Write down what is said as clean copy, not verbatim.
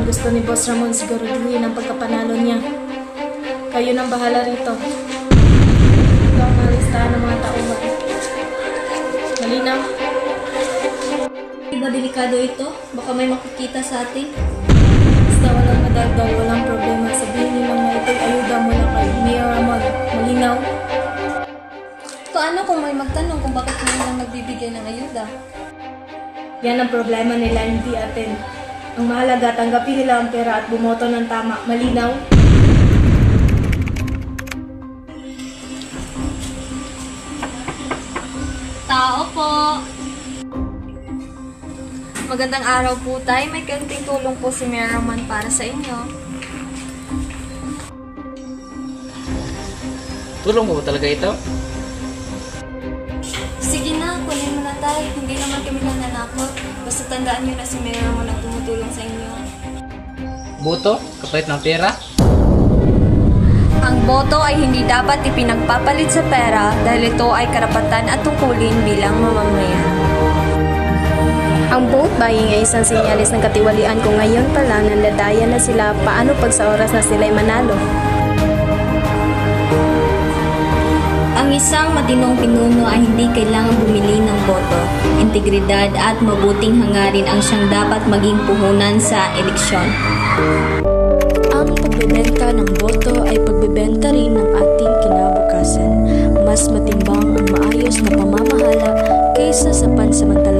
Gusto ni Boss Ramon siguraduhin ang pagkapanalo niya. Kayo nang bahala rito. Ito ang mga listahan ng mga tauhan. Malinaw? Di ba delikado ito? Baka may makikita sa atin. Basta walang madagdag, walang problema. Sabihin niyo lang na ito'y ayuda mula kay Mayor Ramon. Malinaw? Paano kung may magtanong kung bakit kami lang nagbibigay ng ayuda? Yan ang problema nila, hindi atin. Ang mahalaga, tanggapin nila ang pera at bumoto ng tama. Malinaw? Tao po! Magandang araw po tayo. May kaunting tulong po si Mayor Ramon para sa inyo. Tulong mo ba talaga ito? Sige na, kunin mo na tayo. Hindi naman kami nananakot. Basta tandaan nyo na si Mayor Ramon ang tumutulong sa inyo. Boto? Kapalit ng pera? Ang boto ay hindi dapat ipinagpapalit sa pera dahil ito ay karapatan at tungkulin bilang mamamayan. Ang vote buying ay isang sinyalis ng katiwalian kung ngayon pa lang nanladaya na sila paano pag sa oras na sila'y manalo. Ang isang matinong pinuno ay hindi kailangang bumili ng boto. Integridad at mabuting hangarin ang siyang dapat maging puhunan sa eleksyon. Ang pagbebenta ng boto ay pagbebenta rin ng ating kinabukasan. Mas matimbang ang maayos na pamamahala kaysa sa pansamantala